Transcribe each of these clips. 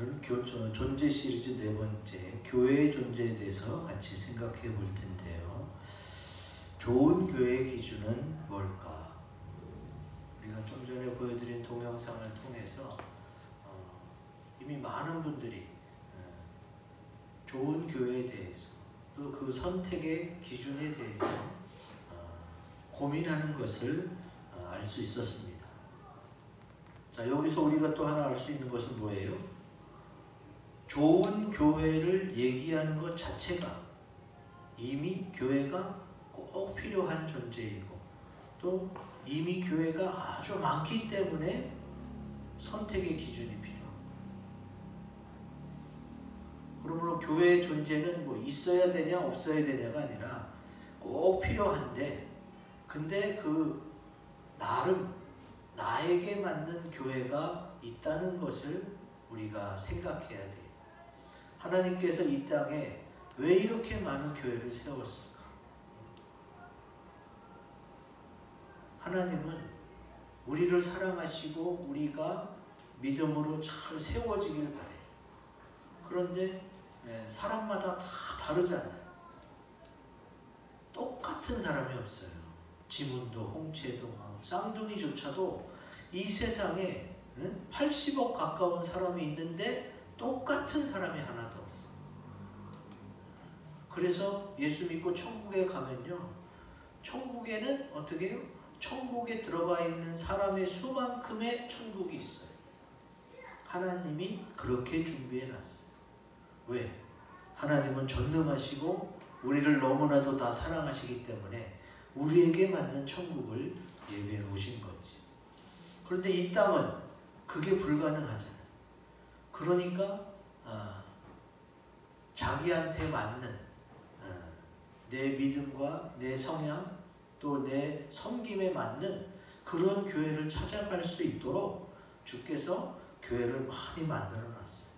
오늘은 존재 시리즈 네 번째 교회의 존재에 대해서 같이 생각해 볼 텐데요. 좋은 교회의 기준은 뭘까? 우리가 좀 전에 보여드린 동영상을 통해서 이미 많은 분들이 좋은 교회에 대해서 또 그 선택의 기준에 대해서 고민하는 것을 알 수 있었습니다. 자, 여기서 우리가 또 하나 알 수 있는 것은 뭐예요? 좋은 교회를 얘기하는 것 자체가 이미 교회가 꼭 필요한 존재이고 또 이미 교회가 아주 많기 때문에 선택의 기준이 필요하고, 그러므로 교회의 존재는 뭐 있어야 되냐 없어야 되냐가 아니라 꼭 필요한데, 근데 그 나름 나에게 맞는 교회가 있다는 것을 우리가 생각해야 돼요. 하나님께서 이 땅에 왜 이렇게 많은 교회를 세웠을까? 하나님은 우리를 사랑하시고 우리가 믿음으로 잘 세워지길 바래요. 그런데 사람마다 다 다르잖아요. 똑같은 사람이 없어요. 지문도 홍채도 쌍둥이조차도 이 세상에 80억 가까운 사람이 있는데 똑같은 사람이 하나도 없어. 그래서 예수 믿고 천국에 가면요, 천국에는 어떻게 해요? 천국에 들어가 있는 사람의 수만큼의 천국이 있어요. 하나님이 그렇게 준비해 놨어요. 왜? 하나님은 전능하시고 우리를 너무나도 다 사랑하시기 때문에 우리에게 맞는 천국을 예비해 놓으신 거지. 그런데 이 땅은 그게 불가능하잖아요. 그러니까 자기한테 맞는 내 믿음과 내 성향 또 내 섬김에 맞는 그런 교회를 찾아갈 수 있도록 주께서 교회를 많이 만들어 놨어요.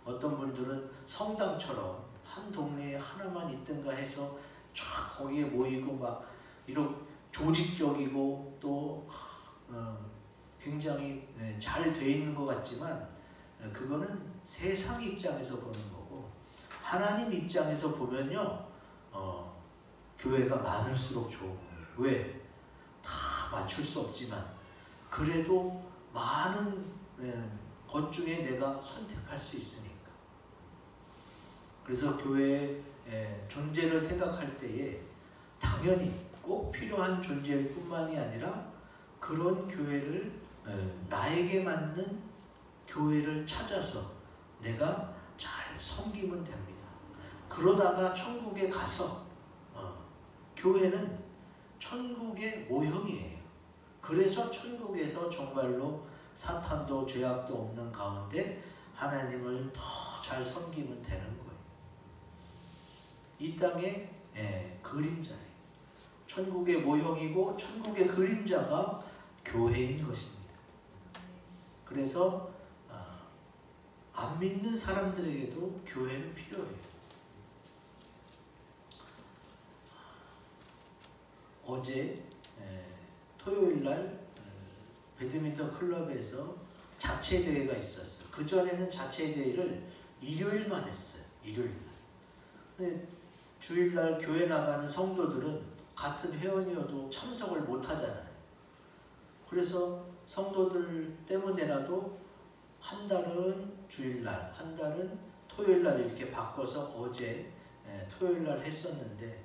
어떤 분들은 성당처럼 한 동네에 하나만 있든가 해서 쫙 거기에 모이고 막 이렇게 조직적이고 또 굉장히 잘 돼 있는 것 같지만 그거는 세상 입장에서 보는 거고, 하나님 입장에서 보면요, 교회가 많을수록 좋은 거예요. 왜? 다 맞출 수 없지만 그래도 많은 것 중에 내가 선택할 수 있으니까. 그래서 교회의 존재를 생각할 때에 당연히 꼭 필요한 존재일 뿐만이 아니라 그런 교회를 나에게 맞는 교회를 찾아서 내가 잘 섬기면 됩니다. 그러다가 천국에 가서 교회는 천국의 모형이에요. 그래서 천국에서 정말로 사탄도 죄악도 없는 가운데 하나님을 더 잘 섬기면 되는 거예요. 이 땅의 그림자예요. 천국의 모형이고 천국의 그림자가 교회인 것입니다. 그래서 안 믿는 사람들에게도 교회는 필요해요. 어제 토요일날 배드민턴 클럽에서 자체대회가 있었어요. 그전에는 자체대회를 일요일만 했어요. 일요일날. 근데 주일날 교회 나가는 성도들은 같은 회원이어도 참석을 못 하잖아요. 그래서 성도들 때문에라도 한 달은 주일날, 한 달은 토요일날 이렇게 바꿔서 어제 토요일날 했었는데,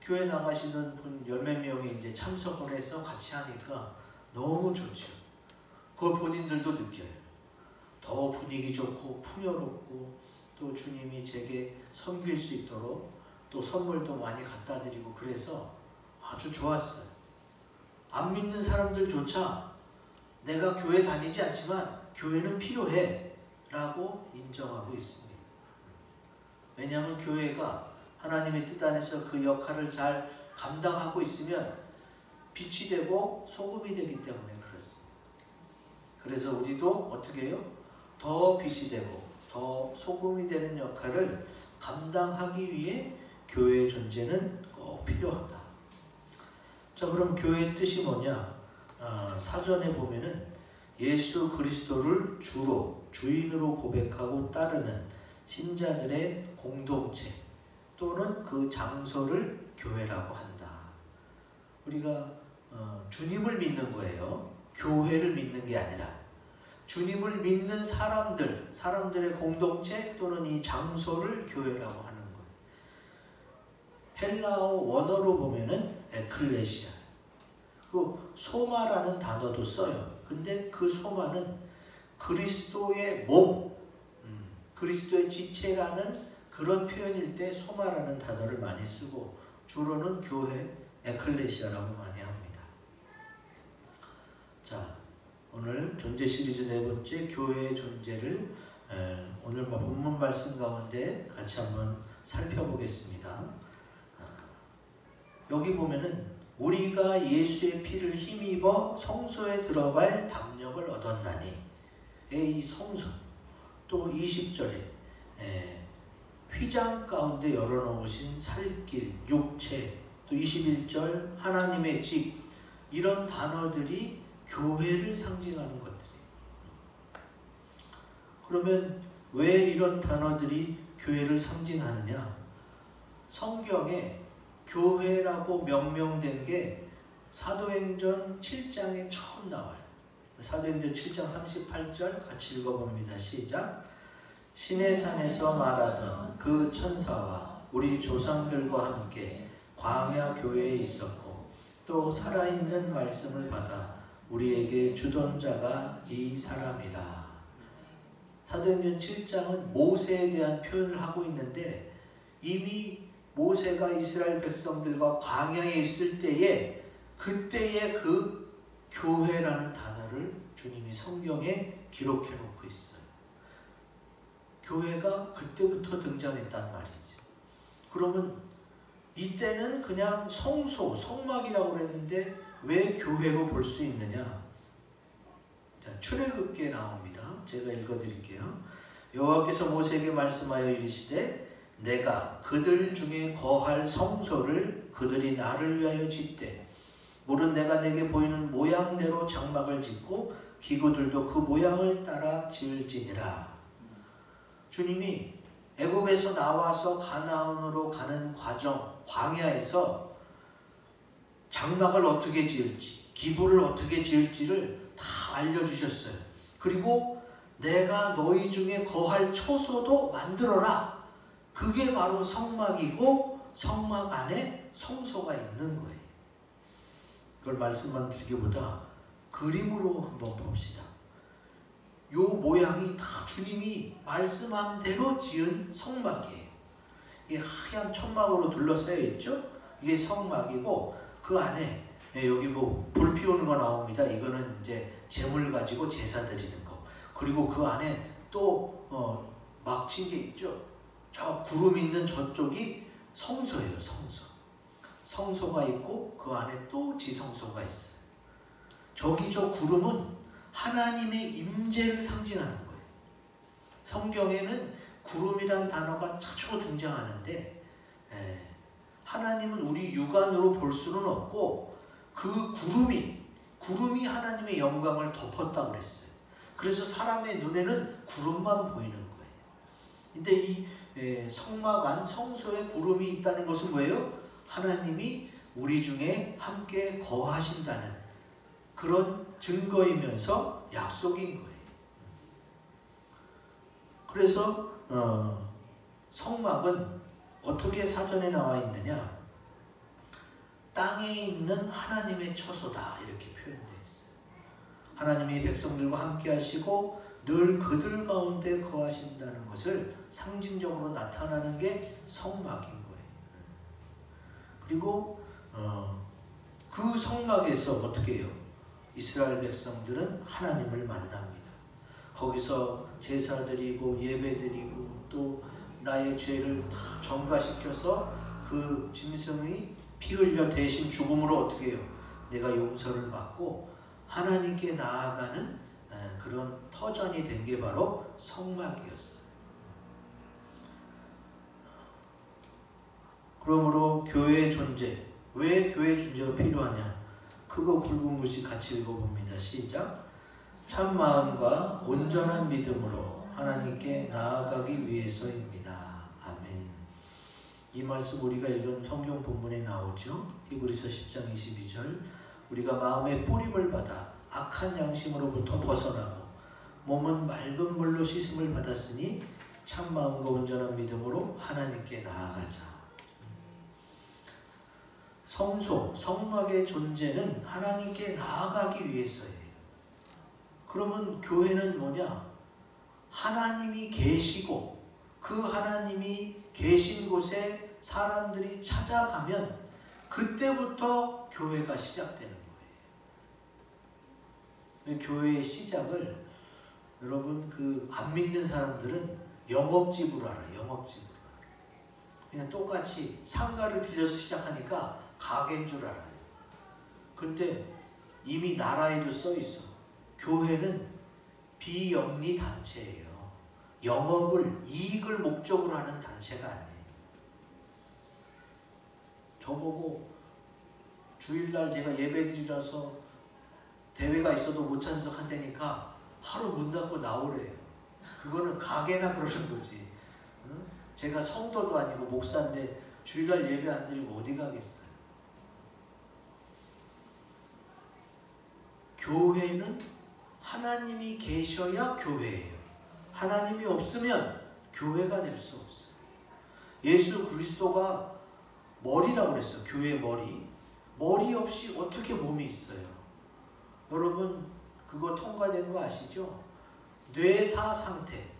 교회 나가시는 분 열몇 명이 이제 참석을 해서 같이 하니까 너무 좋죠. 그걸 본인들도 느껴요. 더 분위기 좋고 풍요롭고 또 주님이 제게 섬길 수 있도록 또 선물도 많이 갖다 드리고 그래서 아주 좋았어요. 안 믿는 사람들조차 내가 교회 다니지 않지만 교회는 필요해 라고 인정하고 있습니다. 왜냐하면 교회가 하나님의 뜻 안에서 그 역할을 잘 감당하고 있으면 빛이 되고 소금이 되기 때문에 그렇습니다. 그래서 우리도 어떻게 해요? 더 빛이 되고 더 소금이 되는 역할을 감당하기 위해 교회의 존재는 꼭 필요하다. 자, 그럼 교회의 뜻이 뭐냐? 사전에 보면은 예수 그리스도를 주로 주인으로 고백하고 따르는 신자들의 공동체 또는 그 장소를 교회라고 한다. 우리가 주님을 믿는 거예요. 교회를 믿는 게 아니라 주님을 믿는 사람들의 공동체 또는 이 장소를 교회라고 하는 거예요. 헬라어 원어로 보면은 에클레시아. 그 소마라는 단어도 써요. 근데 그 소마는 그리스도의 몸, 그리스도의 지체라는 그런 표현일 때 소마라는 단어를 많이 쓰고 주로는 교회 에클레시아라고 많이 합니다. 자, 오늘 존재 시리즈 네 번째 교회의 존재를 오늘 본문 말씀 가운데 같이 한번 살펴보겠습니다. 여기 보면은 우리가 예수의 피를 힘입어 성소에 들어갈 담력을 얻었나니, 이 성소, 또 20절에 휘장 가운데 열어놓으신 살길, 육체, 또 21절 하나님의 집, 이런 단어들이 교회를 상징하는 것들이에요. 그러면 왜 이런 단어들이 교회를 상징하느냐? 성경에 교회라고 명명된 게 사도행전 7장에 처음 나와요. 사도행전 7장 38절 같이 읽어봅니다. 시작. 시내산에서 말하던 그 천사와 우리 조상들과 함께 광야 교회에 있었고 또 살아있는 말씀을 받아 우리에게 주던 자가 이 사람이라. 사도행전 7장은 모세에 대한 표현을 하고 있는데 이미 모세가 이스라엘 백성들과 광야에 있을 때에 그때의 그 교회라는 단어를 주님이 성경에 기록해 놓고 있어요. 교회가 그때부터 등장했단 말이지. 그러면 이때는 그냥 성소, 성막이라고 그랬는데 왜 교회로 볼 수 있느냐? 자, 출애굽기에 나옵니다. 제가 읽어드릴게요. 여호와께서 모세에게 말씀하여 이르시되 내가 그들 중에 거할 성소를 그들이 나를 위하여 짓되 물은 내가 내게 보이는 모양대로 장막을 짓고 기구들도 그 모양을 따라 지을지니라. 주님이 애굽에서 나와서 가나안으로 가는 과정, 광야에서 장막을 어떻게 지을지, 기구를 어떻게 지을지를 다 알려주셨어요. 그리고 내가 너희 중에 거할 처소도 만들어라. 그게 바로 성막이고 성막 안에 성소가 있는 거예요. 그걸 말씀만 드리기보다 그림으로 한번 봅시다. 요 모양이 다 주님이 말씀한 대로 지은 성막이에요. 이게 하얀 천막으로 둘러싸여 있죠? 이게 성막이고 그 안에 여기 뭐 불 피우는 거 나옵니다. 이거는 이제 제물 가지고 제사 드리는 거. 그리고 그 안에 또 막힌 게 있죠? 저 구름 있는 저쪽이 성소예요. 성소. 성소가 있고 그 안에 또 지성소가 있어요. 저기 저 구름은 하나님의 임재를 상징하는 거예요. 성경에는 구름이란 단어가 자주 등장하는데 하나님은 우리 육안으로 볼 수는 없고 그 구름이 하나님의 영광을 덮었다고 그랬어요. 그래서 사람의 눈에는 구름만 보이는 거예요. 근데 이 성막 안 성소에 구름이 있다는 것은 뭐예요? 하나님이 우리 중에 함께 거하신다는 그런 증거이면서 약속인 거예요. 그래서 성막은 어떻게 사전에 나와 있느냐? 땅에 있는 하나님의 처소다 이렇게 표현되어 있어요. 하나님이 백성들과 함께 하시고 늘 그들 가운데 거하신다는 것을 상징적으로 나타나는 게 성막인 거예요. 그리고 그 성막에서 어떻게 해요? 이스라엘 백성들은 하나님을 만납니다. 거기서 제사 드리고 예배 드리고 또 나의 죄를 다 전가시켜서 그 짐승이 피 흘려 대신 죽음으로 어떻게 해요? 내가 용서를 받고 하나님께 나아가는 그런 터전이 된 게 바로 성막이었어요. 그러므로 교회의 존재, 왜 교회의 존재가 필요하냐? 크고 굵은 글씨 같이 읽어봅니다. 시작. 참 마음과 온전한 믿음으로 하나님께 나아가기 위해서입니다. 아멘. 이 말씀 우리가 읽은 성경 본문에 나오죠. 히브리서 10장 22절. 우리가 마음의 뿌림을 받아 악한 양심으로부터 벗어나고 몸은 맑은 물로 씻음을 받았으니 참 마음과 온전한 믿음으로 하나님께 나아가자. 성소, 성막의 존재는 하나님께 나아가기 위해서예요. 그러면 교회는 뭐냐? 하나님이 계시고 그 하나님이 계신 곳에 사람들이 찾아가면 그때부터 교회가 시작되는 거예요. 교회의 시작을 여러분 안 믿는 사람들은 영업집으로 알아요. 영업집으로. 그냥 똑같이 상가를 빌려서 시작하니까 가게인 줄 알아요. 근데 이미 나라에도 써 있어. 교회는 비영리 단체예요. 영업을, 이익을 목적으로 하는 단체가 아니에요. 저보고 주일날 제가 예배드리라서 대회가 있어도 못 참석한다니까 하루 문 닫고 나오래요. 그거는 가게나 그러는 거지. 응? 제가 성도도 아니고 목사인데 주일날 예배 안 드리고 어디 가겠어요. 교회는 하나님이 계셔야 교회예요. 하나님이 없으면 교회가 될 수 없어요. 예수 그리스도가 머리라고 그랬어요. 교회의 머리. 머리 없이 어떻게 몸이 있어요? 여러분 그거 통과된 거 아시죠? 뇌사 상태.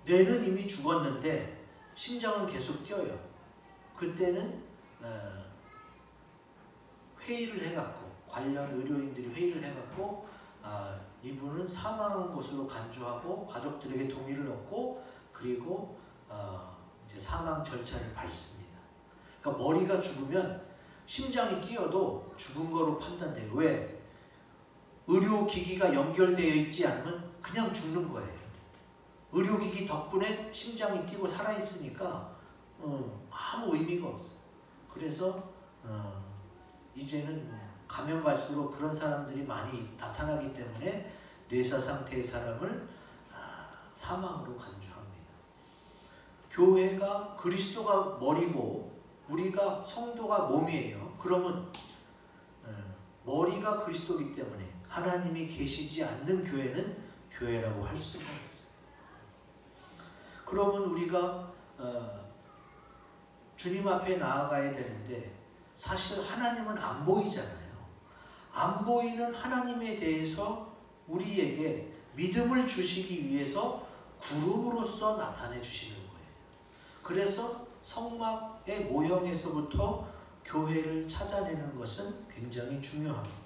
뇌는 이미 죽었는데 심장은 계속 뛰어요. 그때는 회의를 해갖고 관련 의료인들이 회의를 해갖고 이분은 사망한 것으로 간주하고 가족들에게 동의를 얻고 그리고 이제 사망 절차를 밟습니다. 그러니까 머리가 죽으면 심장이 뛰어도 죽은 거로 판단돼요. 왜? 의료기기가 연결되어 있지 않으면 그냥 죽는 거예요. 의료기기 덕분에 심장이 뛰고 살아있으니까 아무 의미가 없어요. 그래서 이제는 가면 갈수록 그런 사람들이 많이 나타나기 때문에 뇌사 상태의 사람을 사망으로 간주합니다. 교회가 그리스도가 머리고 우리가 성도가 몸이에요. 그러면 머리가 그리스도이기 때문에 하나님이 계시지 않는 교회는 교회라고 할 수가 없어요. 그러면 우리가 주님 앞에 나아가야 되는데 사실 하나님은 안 보이잖아요. 안 보이는 하나님에 대해서 우리에게 믿음을 주시기 위해서 구름으로써 나타내 주시는 거예요. 그래서 성막의 모형에서부터 교회를 찾아내는 것은 굉장히 중요합니다.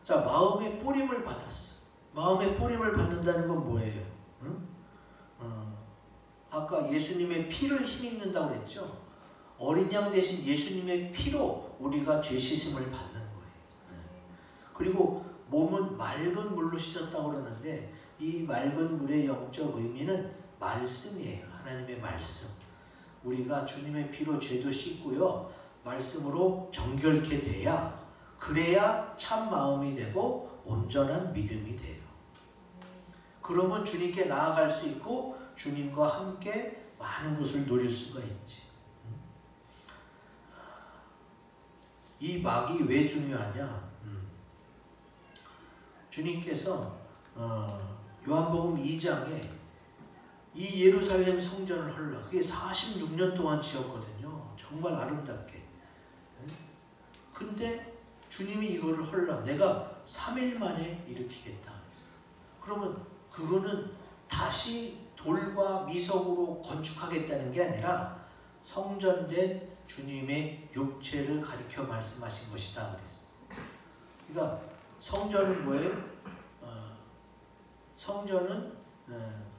자, 마음의 뿌림을 받았어. 마음의 뿌림을 받는다는 건 뭐예요? 응? 아까 예수님의 피를 힘입는다고 그랬죠? 어린 양 대신 예수님의 피로 우리가 죄 씻음을 받는 거예요. 그리고 몸은 맑은 물로 씻었다고 그러는데 이 맑은 물의 영적 의미는 말씀이에요. 하나님의 말씀. 우리가 주님의 피로 죄도 씻고요. 말씀으로 정결케 돼야 그래야 참 마음이 되고 온전한 믿음이 돼요. 그러면 주님께 나아갈 수 있고 주님과 함께 많은 것을 누릴 수가 있지. 이 막이 왜 중요하냐? 주님께서 요한복음 2장에 이 예루살렘 성전을 헐라. 그게 46년 동안 지었거든요. 정말 아름답게. 근데 주님이 이거를 헐라. 내가 3일 만에 일으키겠다. 그러면 그거는 다시 돌과 미석으로 건축하겠다는 게 아니라 성전된 주님의 육체를 가리켜 말씀하신 것이다 그랬어. 그러니까 성전은 뭐예요? 성전은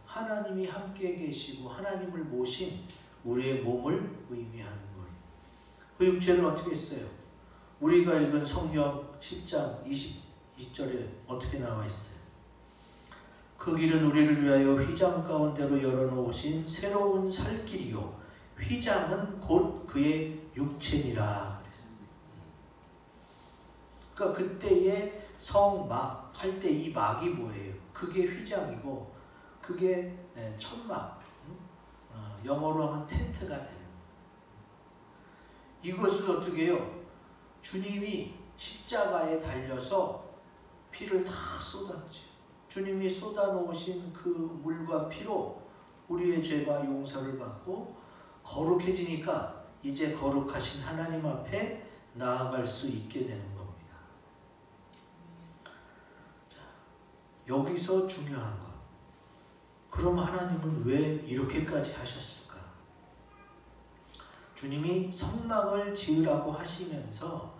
하나님이 함께 계시고 하나님을 모신 우리의 몸을 의미하는 거예요. 그 육체는 어떻게 했어요? 우리가 읽은 성경 10장 22절에 어떻게 나와 있어요? 그 길은 우리를 위하여 휘장 가운데로 열어놓으신 새로운 살 길이요 휘장은 곧 그의 육체니라 그랬어요. 그러니까 그때의 성막 할 때 이 막이 뭐예요? 그게 휘장이고 그게 천막, 영어로 하면 텐트가 되는 거예요. 이것을 어떻게 해요? 주님이 십자가에 달려서 피를 다 쏟았죠. 주님이 쏟아놓으신 그 물과 피로 우리의 죄가 용서를 받고 거룩해지니까 이제 거룩하신 하나님 앞에 나아갈 수 있게 되는 겁니다. 자, 여기서 중요한 것. 그럼 하나님은 왜 이렇게까지 하셨을까? 주님이 성막을 지으라고 하시면서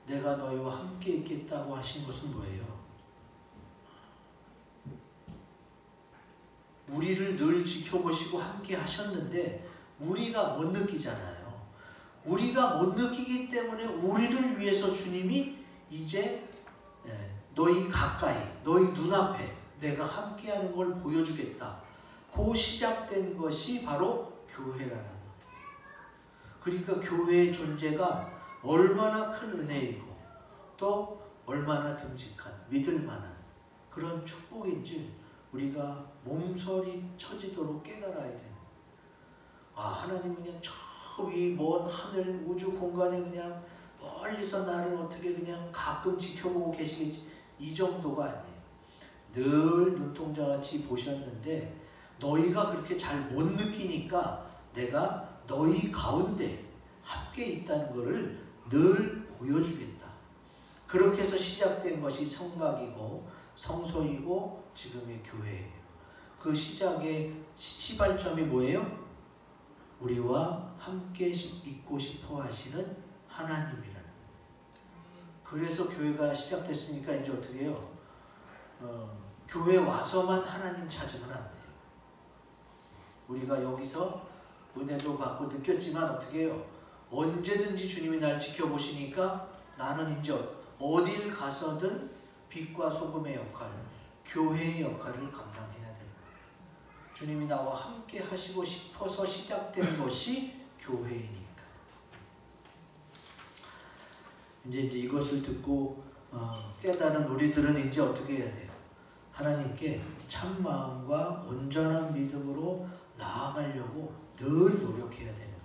내가 너희와 함께 있겠다고 하신 것은 뭐예요? 우리를 늘 지켜보시고 함께 하셨는데 우리가 못 느끼잖아요. 우리가 못 느끼기 때문에 우리를 위해서 주님이 이제 너희 가까이, 너희 눈앞에 내가 함께하는 걸 보여주겠다. 그 시작된 것이 바로 교회라는 거예요. 그러니까 교회의 존재가 얼마나 큰 은혜이고 또 얼마나 듬직한, 믿을 만한 그런 축복인지 우리가 몸서리 쳐지도록 깨달아야 되는 거예요. 하나님 그냥 저 위 먼 하늘 우주 공간에 그냥 멀리서 나를 어떻게 그냥 가끔 지켜보고 계시겠지, 이 정도가 아니에요. 늘 눈동자같이 보셨는데 너희가 그렇게 잘 못 느끼니까 내가 너희 가운데 함께 있다는 것을 늘 보여주겠다. 그렇게 해서 시작된 것이 성막이고 성소이고 지금의 교회예요. 그 시작의 시발점이 뭐예요? 우리와 함께 있고 싶어 하시는 하나님이라는 거예요. 그래서 교회가 시작됐으니까 이제 어떻게 해요? 교회 와서만 하나님 찾으면 안 돼요. 우리가 여기서 은혜도 받고 느꼈지만 어떻게 해요? 언제든지 주님이 날 지켜보시니까 나는 이제 어딜 가서든 빛과 소금의 역할, 교회의 역할을 감당해야 돼요. 주님이 나와 함께 하시고 싶어서 시작된 것이 교회이니까. 이제 이것을 듣고 깨달은 우리들은 이제 어떻게 해야 돼요? 하나님께 참 마음과 온전한 믿음으로 나아가려고 늘 노력해야 되는 거예요.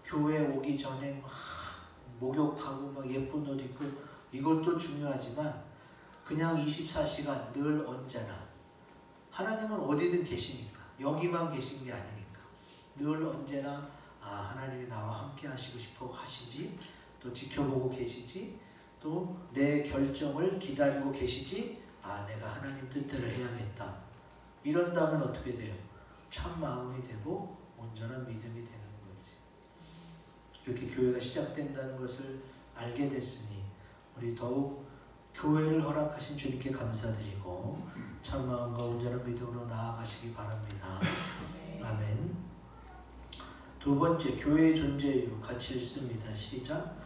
교회 오기 전에 막 목욕하고 막 예쁜 옷 입고 이것도 중요하지만 그냥 24시간 늘 언제나 하나님은 어디든 계시니까, 여기만 계신 게 아니니까 늘 언제나 하나님이 나와 함께 하시고 싶어 하시지, 또 지켜보고 계시지, 또 내 결정을 기다리고 계시지, 내가 하나님 뜻대로 해야겠다. 이런다면 어떻게 돼요? 참 마음이 되고 온전한 믿음이 되는 거지. 이렇게 교회가 시작된다는 것을 알게 됐으니 우리 더욱 교회를 허락하신 주님께 감사드리고 참 마음과 온전한 믿음으로 나아가시기 바랍니다. 아멘. 두 번째, 교회의 존재 이유 같이 읽습니다. 시작.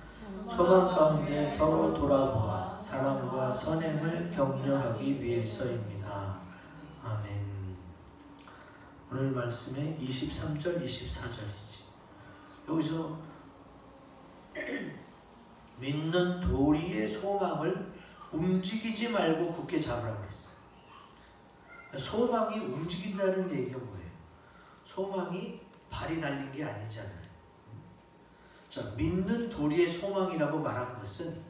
소망 가운데 서로 돌아보아 사랑과 선행을 격려하기 위해서입니다. 아멘. 오늘 말씀의 23절, 24절이지. 여기서 믿는 도리의 소망을 움직이지 말고 굳게 잡으라고 했어요. 소망이 움직인다는 얘기가 뭐예요? 소망이 발이 달린 게 아니잖아요. 자, 믿는 도리의 소망이라고 말한 것은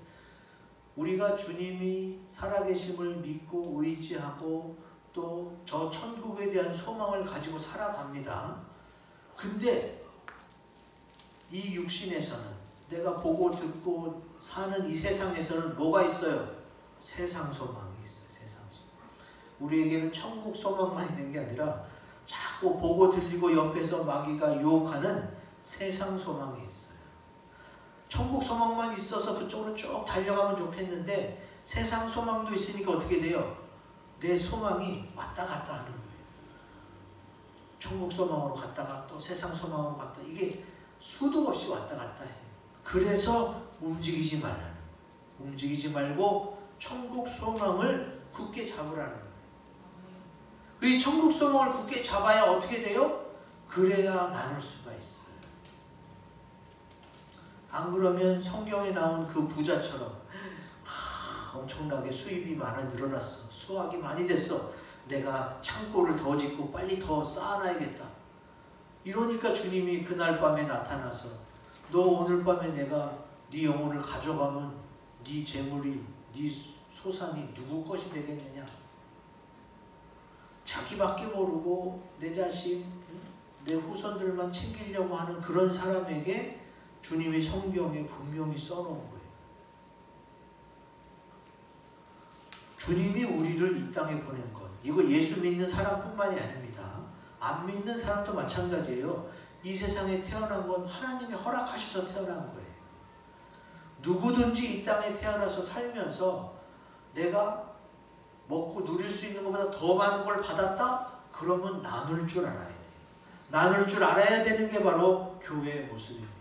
우리가 주님이 살아계심을 믿고 의지하고 또 저 천국에 대한 소망을 가지고 살아갑니다. 근데 이 육신에서는 내가 보고 듣고 사는 이 세상에서는 뭐가 있어요? 세상 소망이 있어요. 세상 소망. 우리에게는 천국 소망만 있는 게 아니라 자꾸 보고 들리고 옆에서 마귀가 유혹하는 세상 소망이 있어요. 천국 소망만 있어서 그쪽으로 쭉 달려가면 좋겠는데 세상 소망도 있으니까 어떻게 돼요? 내 소망이 왔다 갔다 하는 거예요. 천국 소망으로 갔다가 또 세상 소망으로 갔다, 이게 수도 없이 왔다 갔다 해요. 그래서 움직이지 말라는, 움직이지 말고 천국 소망을 굳게 잡으라는 거예요. 이 천국 소망을 굳게 잡아야 어떻게 돼요? 그래야 나눌 수가 있어요. 안 그러면 성경에 나온 그 부자처럼 엄청나게 수입이 많아 늘어났어. 수확이 많이 됐어. 내가 창고를 더 짓고 빨리 더 쌓아놔야겠다. 이러니까 주님이 그날 밤에 나타나서 너 오늘 밤에 내가 네 영혼을 가져가면 네 재물이 네 소산이 누구 것이 되겠느냐. 자기밖에 모르고 내 자식, 내 후손들만 챙기려고 하는 그런 사람에게 주님이 성경에 분명히 써놓은 거예요. 주님이 우리를 이 땅에 보낸 것, 이거 예수 믿는 사람뿐만이 아닙니다. 안 믿는 사람도 마찬가지예요. 이 세상에 태어난 건 하나님이 허락하셔서 태어난 거예요. 누구든지 이 땅에 태어나서 살면서 내가 먹고 누릴 수 있는 것보다 더 많은 걸 받았다? 그러면 나눌 줄 알아야 돼요. 나눌 줄 알아야 되는 게 바로 교회의 모습입니다.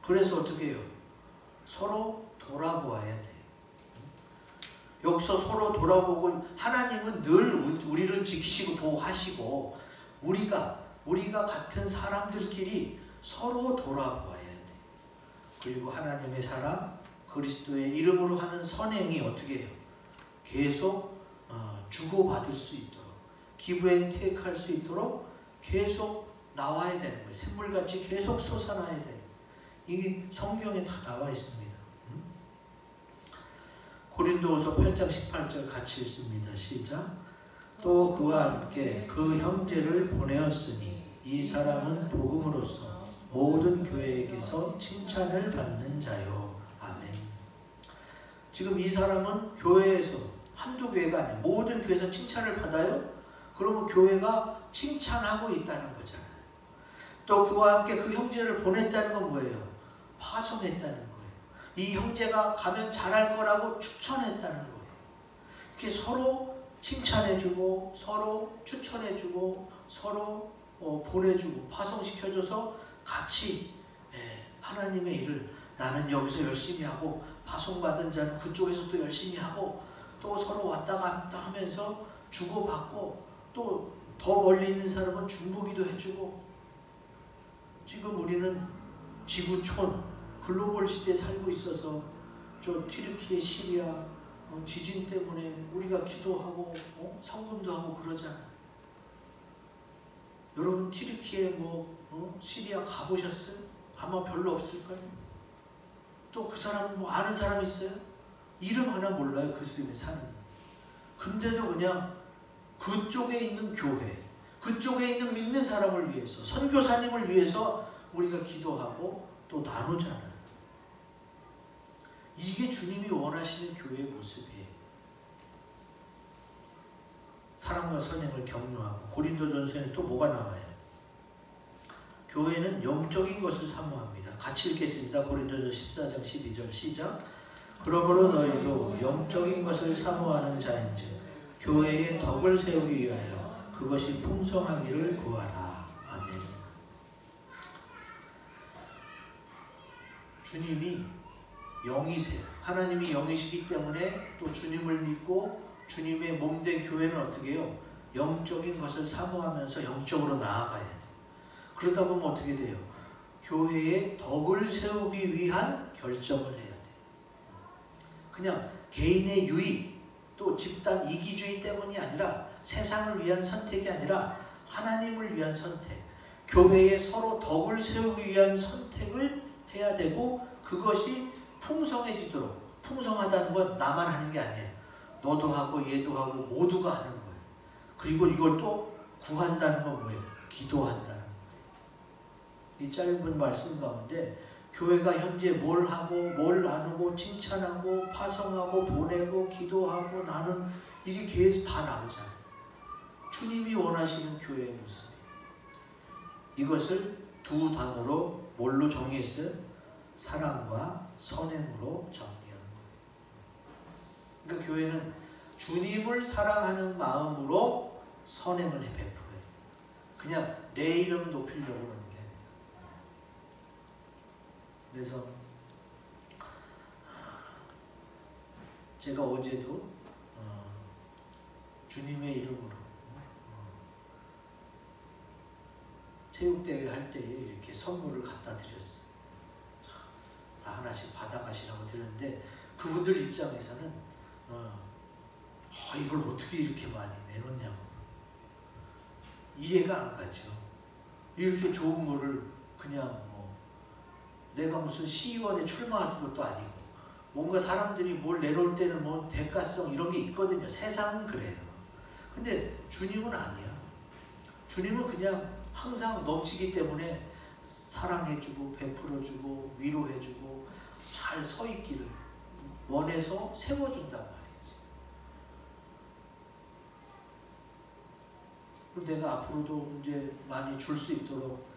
그래서 어떻게 해요? 서로 돌아보아야 돼요. 여기서 서로 돌아보고 하나님은 늘 우리를 지키시고 보호하시고 우리가 같은 사람들끼리 서로 돌아보아야 돼요. 그리고 하나님의 사랑, 그리스도의 이름으로 하는 선행이 어떻게 해요? 계속 주고받을 수 있도록, 기브앤테이크할 수 있도록 계속 나와야 되는 거예요. 샘물같이 계속 솟아나야 돼요. 이게 성경에 다 나와 있습니다. 고린도후서 8장 18절 같이 읽습니다. 시작. 또 그와 함께 그 형제를 보내었으니 이 사람은 복음으로써 모든 교회에게서 칭찬을 받는 자요. 아멘. 지금 이 사람은 교회에서 한두 교회가 아니에요. 모든 교회에서 칭찬을 받아요. 그러면 교회가 칭찬하고 있다는 거잖아요. 또 그와 함께 그 형제를 보냈다는 건 뭐예요? 파송했다는 거예요. 이 형제가 가면 잘할 거라고 추천했다는 거예요. 이렇게 서로 칭찬해주고 서로 추천해주고 서로 보내주고 파송시켜줘서 같이 하나님의 일을 나는 여기서 열심히 하고 파송받은 자는 그쪽에서 또 열심히 하고 또 서로 왔다 갔다 하면서 주고받고 또 더 멀리 있는 사람은 중보기도 해주고. 지금 우리는 지구촌 글로벌 시대에 살고 있어서 저 튀르키예 시리아 지진 때문에 우리가 기도하고 성금도 하고 그러잖아요. 여러분 튀르키예 시리아 가보셨어요? 아마 별로 없을까요? 또 그 사람은 아는 사람 있어요? 이름 하나 몰라요. 그 집에 사는. 근데도 그냥 그쪽에 있는 교회, 그쪽에 있는 믿는 사람을 위해서, 선교사님을 위해서 우리가 기도하고 또 나누잖아요. 이게 주님이 원하시는 교회의 모습이에요. 사랑과 선행을 격려하고. 고린도전서에는 또 뭐가 나와요? 교회는 영적인 것을 사모합니다. 같이 읽겠습니다. 고린도전서 14장 12절 시작. 그러므로 너희도 영적인 것을 사모하는 자인즉 교회의 덕을 세우기 위하여 그것이 풍성하기를 구하라. 아멘. 주님이 영이세요. 하나님이 영이시기 때문에 또 주님을 믿고 주님의 몸된 교회는 어떻게 해요? 영적인 것을 사모하면서 영적으로 나아가야 돼요. 그러다 보면 어떻게 돼요? 교회의 덕을 세우기 위한 결정을 해야 돼요. 그냥 개인의 유익, 또 집단 이기주의 때문이 아니라 세상을 위한 선택이 아니라 하나님을 위한 선택, 교회에 서로 덕을 세우기 위한 선택을 해야 되고 그것이 풍성해지도록. 풍성하다는 건 나만 하는 게 아니에요. 너도 하고 얘도 하고 모두가 하는 거예요. 그리고 이걸 또 구한다는 건 뭐예요? 기도한다는 거예요. 이 짧은 말씀 가운데 교회가 현재 뭘 하고 뭘 나누고 칭찬하고 파송하고 보내고 기도하고 나는 이게 계속 다 나오잖아요. 주님이 원하시는 교회의 모습이에요. 이것을 두 단어로 뭘로 정의했어요? 사랑과 선행으로 정의한 거예요. 그러니까 교회는 주님을 사랑하는 마음으로 선행을 베풀어야 돼요. 그냥 내 이름 높이려고 그러는 게 아니에요. 그래서 제가 어제도 주님의 이름으로 체육대회 할 때에 이렇게 선물을 갖다 드렸어요. 다 하나씩 받아가시라고 드렸는데 그분들 입장에서는 이걸 어떻게 이렇게 많이 내놓냐고 이해가 안 가죠. 이렇게 좋은 거를 그냥 내가 무슨 시의원에 출마하는 것도 아니고 뭔가 사람들이 뭘 내놓을 때는 뭐 대가성 이런 게 있거든요. 세상은 그래요. 근데 주님은 아니야. 주님은 그냥 항상 넘치기 때문에 사랑해주고 베풀어주고 위로해주고 잘 서 있기를 원해서 세워준단 말이지. 그럼 내가 앞으로도 이제 많이 줄 수 있도록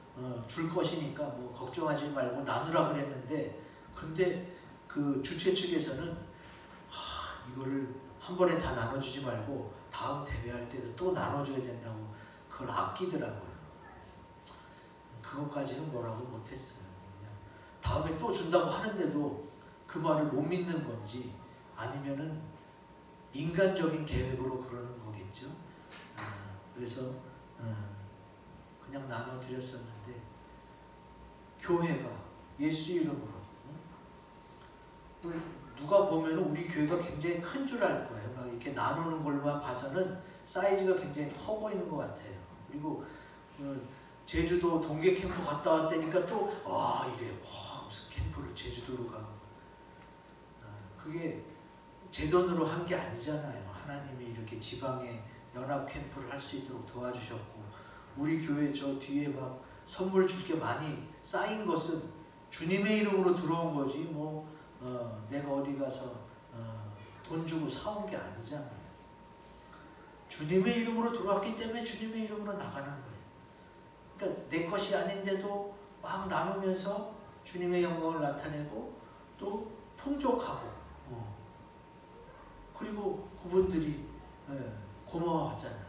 줄 것이니까 뭐 걱정하지 말고 나누라 그랬는데, 근데 그 주최 측에서는 이거를 한 번에 다 나눠주지 말고 다음 대회할 때도 또 나눠줘야 된다고 그걸 아끼더라고요. 그래서 그것까지는 뭐라고 못했어요. 그냥 다음에 또 준다고 하는데도 그 말을 못 믿는 건지 아니면은 인간적인 계획으로 그러는 거겠죠. 그래서 그냥 나눠드렸었는데 교회가 예수 이름으로 누가 보면 우리 교회가 굉장히 큰 줄 알 거예요. 막 이렇게 나누는 걸만 봐서는 사이즈가 굉장히 커 보이는 것 같아요. 그리고 제주도 동계 캠프 갔다 왔다니까 또 이래요. 무슨 캠프를 제주도로 가고. 그게 제 돈으로 한 게 아니잖아요. 하나님이 이렇게 지방에 연합 캠프를 할 수 있도록 도와주셨고, 우리 교회 저 뒤에 막 선물 줄 게 많이 쌓인 것은 주님의 이름으로 들어온 거지 뭐 내가 어디 가서 돈 주고 사온 게 아니잖아요. 주님의 이름으로 들어왔기 때문에 주님의 이름으로 나가는 거예요. 그러니까 내 것이 아닌데도 막 나누면서 주님의 영광을 나타내고 또 풍족하고 그리고 그분들이 고마워하잖아요.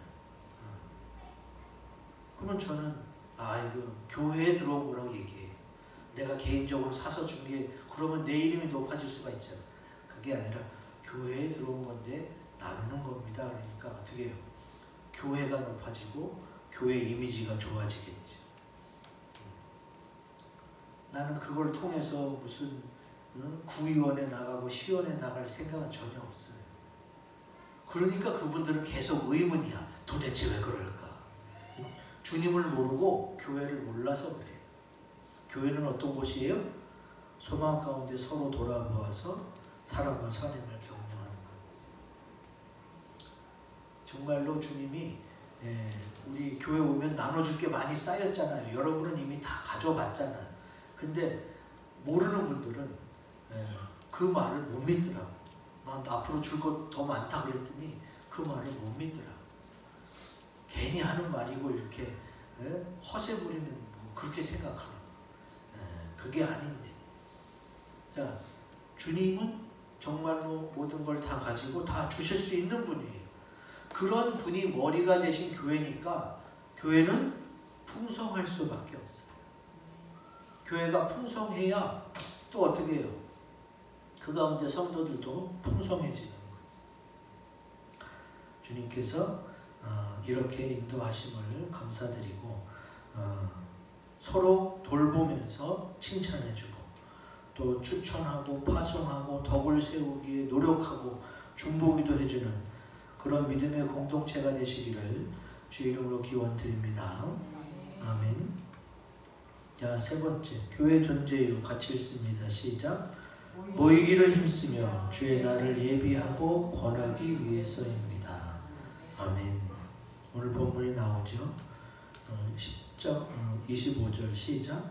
그러면 저는 이거 교회에 들어온 거라고 얘기해요. 내가 개인적으로 사서 준 게 그러면 내 이름이 높아질 수가 있잖아. 그게 아니라 교회에 들어온 건데 나누는 겁니다. 그러니까 어떻게 해요? 교회가 높아지고 교회 이미지가 좋아지겠죠. 나는 그걸 통해서 무슨 구의원에 나가고 시원에 나갈 생각은 전혀 없어요. 그러니까 그분들은 계속 의문이야. 도대체 왜 그럴까? 주님을 모르고 교회를 몰라서 그래요. 교회는 어떤 곳이에요? 소망 가운데 서로 돌아보아서 사랑과 선행을 격려하는 것. 정말로 주님이 우리 교회 오면 나눠줄 게 많이 쌓였잖아요. 여러분은 이미 다 가져봤잖아요. 근데 모르는 분들은 그 말을 못 믿더라고. 난 앞으로 줄 것 더 많다 그랬더니 그 말을 못 믿더라고. 괜히 하는 말이고 이렇게 허세 부리면 뭐 그렇게 생각하는 그게 아닌데. 자, 주님은 정말로 모든 걸 다 가지고 다 주실 수 있는 분이에요. 그런 분이 머리가 되신 교회니까 교회는 풍성할 수밖에 없어요. 교회가 풍성해야 또 어떻게 해요? 그 가운데 성도들도 풍성해지는 거죠. 주님께서 이렇게 인도하심을 감사드리고 서로 돌보면서 칭찬해주고 또 추천하고 파송하고 덕을 세우기에 노력하고 중보기도 해주는 그런 믿음의 공동체가 되시기를 주의 이름으로 기원드립니다. 아멘. 자, 세 번째, 교회 존재 이유 같이 읽습니다. 시작. 모이기를 힘쓰며 주의 날을 예비하고 권하기 위해서입니다. 아멘. 오늘 본문이 나오죠. 10절, 25절 시작.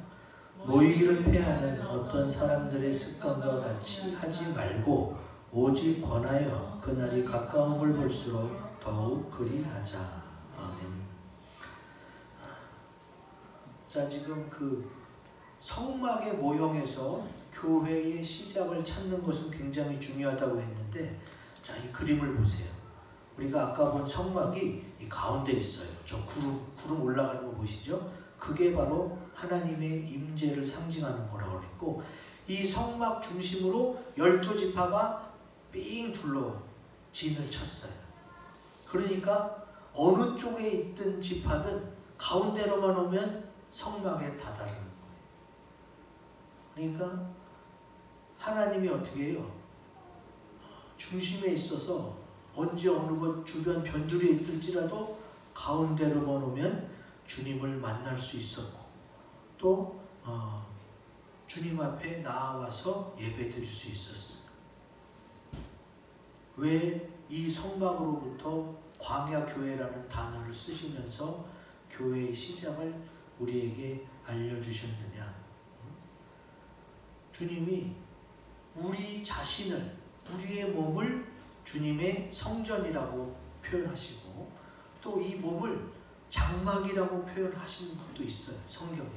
모이기를 패하는 어떤 사람들의 습관과 같이 하지 말고 오직 권하여 그날이 가까움을 볼수록 더욱 그리하자. 아멘. 자, 지금 그 성막의 모형에서 교회의 시작을 찾는 것은 굉장히 중요하다고 했는데, 자, 이 그림을 보세요. 우리가 아까 본 성막이 이 가운데 있어요. 저 구름 올라가는 거 보시죠? 그게 바로 하나님의 임재를 상징하는 거라고 그랬고, 이 성막 중심으로 12지파가 삥 둘러 진을 쳤어요. 그러니까 어느 쪽에 있던 지파든 가운데로만 오면 성막에 다다르는 거예요. 그러니까 하나님이 어떻게 해요? 중심에 있어서 언제 어느 곳 주변 변두리에 있을지라도 가운데로 머놓으면 주님을 만날 수 있었고 또 주님 앞에 나와서 예배 드릴 수 있었어요. 왜 이 성막으로부터 광야교회라는 단어를 쓰시면서 교회의 시작을 우리에게 알려주셨느냐? 주님이 우리 자신을, 우리의 몸을 주님의 성전이라고 표현하시고 또 이 몸을 장막이라고 표현하시는 것도 있어요. 성경에.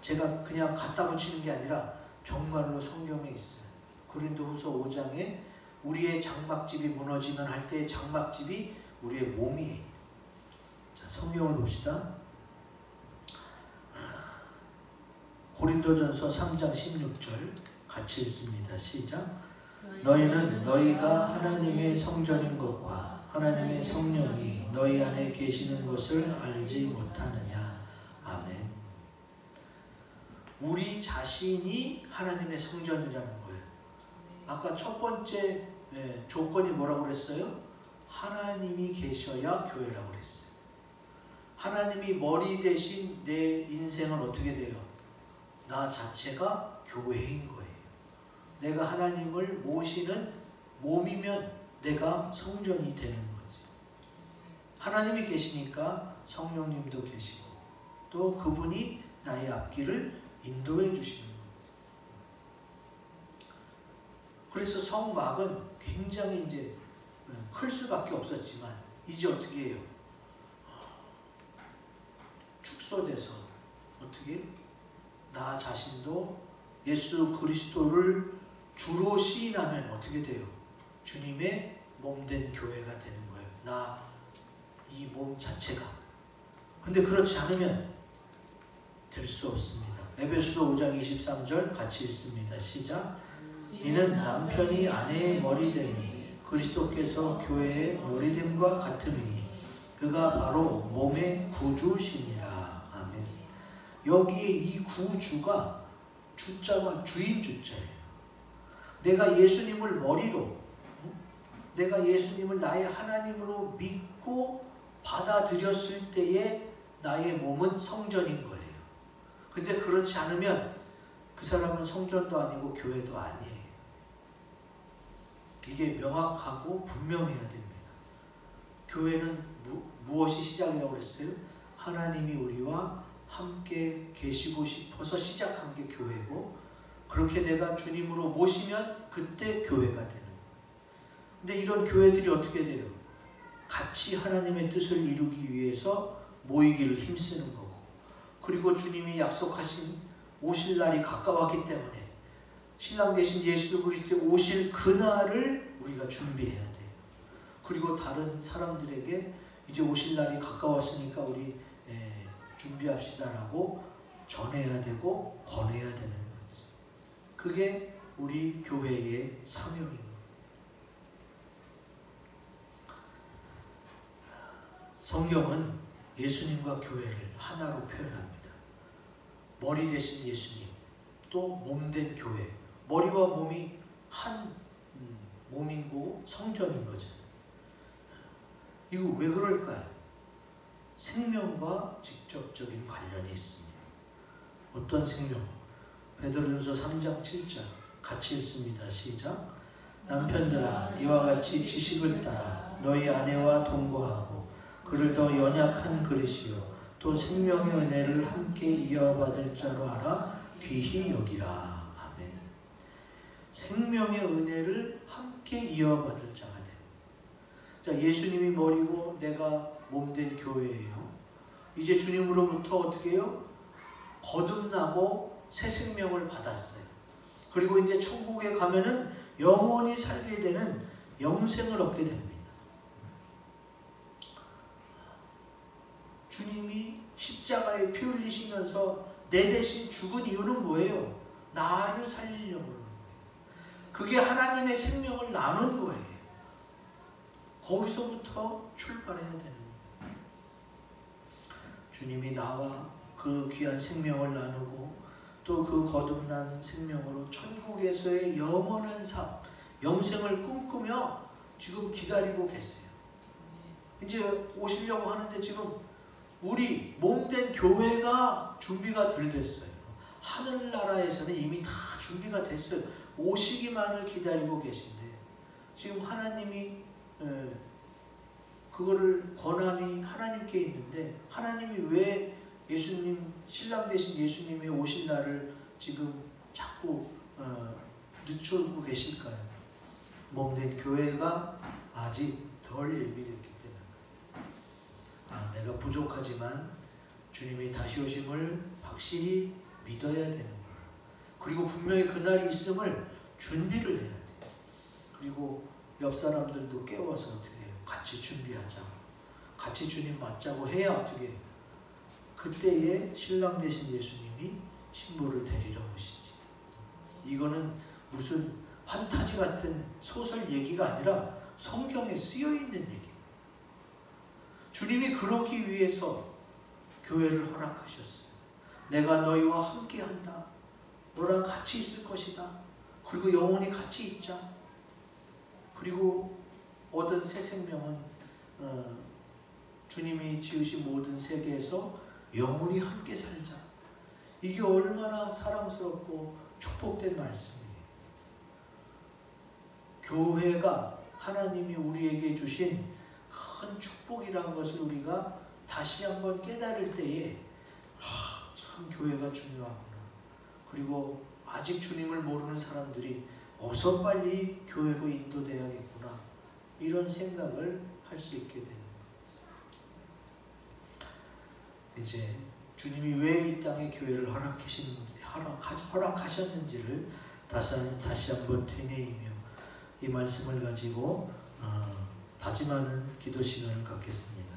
제가 그냥 갖다 붙이는 게 아니라 정말로 성경에 있어요. 고린도후서 5장에 우리의 장막집이 무너지면 할 때의 장막집이 우리의 몸이에요. 자, 성경을 봅시다. 고린도전서 3장 16절 같이 읽습니다. 시작. 너희는 너희가 하나님의 성전인 것과 하나님의 성령이 너희 안에 계시는 것을 알지 못하느냐. 아멘. 우리 자신이 하나님의 성전이라는 거예요. 아까 첫 번째 조건이 뭐라고 그랬어요? 하나님이 계셔야 교회라고 그랬어요. 하나님이 머리 대신 내 인생은 어떻게 돼요? 나 자체가 교회인 거예요. 내가 하나님을 모시는 몸이면 내가 성전이 되는 거지. 하나님이 계시니까 성령님도 계시고 또 그분이 나의 앞길을 인도해 주시는 거지. 그래서 성막은 굉장히 이제 클 수밖에 없었지만 이제 어떻게 해요? 축소돼서 어떻게? 나 자신도 예수 그리스도를 주로 시인하면 어떻게 돼요? 주님의 몸된 교회가 되는 거예요. 나 이 몸 자체가. 근데 그렇지 않으면 될 수 없습니다. 에베소서 5장 23절 같이 읽습니다. 시작. 이는 남편이 아내의 머리됨이 그리스도께서 교회의 머리됨과 같음이니 그가 바로 몸의 구주시니라. 아멘. 여기에 이 구주가 주자가 주인 주자예요. 내가 예수님을 머리로, 내가 예수님을 나의 하나님으로 믿고 받아들였을 때에 나의 몸은 성전인 거예요. 근데 그렇지 않으면 그 사람은 성전도 아니고 교회도 아니에요. 이게 명확하고 분명해야 됩니다. 교회는 무엇이 시작이라고 그랬어요? 하나님이 우리와 함께 계시고 싶어서 시작한 게 교회고 그렇게 내가 주님으로 모시면 그때 교회가 되는 거예요. 근데 이런 교회들이 어떻게 돼요? 같이 하나님의 뜻을 이루기 위해서 모이기를 힘쓰는 거고 그리고 주님이 약속하신 오실 날이 가까웠기 때문에 신랑 되신 예수 그리스도의 오실 그날을 우리가 준비해야 돼요. 그리고 다른 사람들에게 이제 오실 날이 가까웠으니까 우리 준비합시다라고 전해야 되고 권해야 되는 거지. 그게 우리 교회의 사명입니다. 성경은 예수님과 교회를 하나로 표현합니다. 머리 대신 예수님, 또 몸된 교회. 머리와 몸이 한 몸이고 성전인 거죠. 이거 왜 그럴까요? 생명과 직접적인 관련이 있습니다. 어떤 생명? 베드로전서 3장 7절 같이 읽습니다. 시작. 남편들아 이와 같이 지식을 따라 너희 아내와 동거하고 그를 더 연약한 그릇이요 또 생명의 은혜를 함께 이어받을 자로 알아 귀히 여기라. 아멘. 생명의 은혜를 함께 이어받을 자가 돼. 자, 예수님이 머리고 내가 몸된 교회예요. 이제 주님으로부터 어떻게 해요? 거듭나고 새 생명을 받았어요. 그리고 이제 천국에 가면은 영원히 살게 되는 영생을 얻게 됩니다. 주님이 십자가에 피 흘리시면서 내 대신 죽은 이유는 뭐예요? 나를 살리려고 하는 거예요. 그게 하나님의 생명을 나눈 거예요. 거기서부터 출발해야 되는 거예요. 주님이 나와 그 귀한 생명을 나누고 또 그 거듭난 생명으로 천국에서의 영원한 삶, 영생을 꿈꾸며 지금 기다리고 계세요. 이제 오시려고 하는데 지금 우리 몸된 교회가 준비가 덜 됐어요. 하늘나라에서는 이미 다 준비가 됐어요. 오시기만을 기다리고 계신데 지금 하나님이 그거를 권함이 하나님께 있는데 하나님이 왜 예수님, 신랑 되신 예수님의 오실 날을 지금 자꾸 늦추고 계실까요? 몸된 교회가 아직 덜 예비됐기 때문에. 내가 부족하지만 주님이 다시 오심을 확실히 믿어야 되는 거예요. 그리고 분명히 그날이 있음을 준비를 해야 돼요. 그리고 옆 사람들도 깨워서 어떻게 해요? 같이 준비하자. 같이 주님 맞자고 해야 어떻게 해요? 그때에 신랑 되신 예수님이 신부를 데리러 오시지. 이거는 무슨 판타지 같은 소설 얘기가 아니라 성경에 쓰여있는 얘기입니다. 주님이 그러기 위해서 교회를 허락하셨어요. 내가 너희와 함께한다. 너랑 같이 있을 것이다. 그리고 영원히 같이 있자. 그리고 얻은 새 생명은 주님이 지으신 모든 세계에서 영원히 함께 살자. 이게 얼마나 사랑스럽고 축복된 말씀이에요. 교회가 하나님이 우리에게 주신 큰 축복이라는 것을 우리가 다시 한번 깨달을 때에 참 교회가 중요하구나. 그리고 아직 주님을 모르는 사람들이 어서 빨리 교회로 인도돼야겠구나. 이런 생각을 할 수 있게 되는 거죠. 이제 주님이 왜 이 땅에 교회를 허락하셨는지를 다시 한번 되뇌이며 이 말씀을 가지고 다짐하는 기도 시간을 갖겠습니다.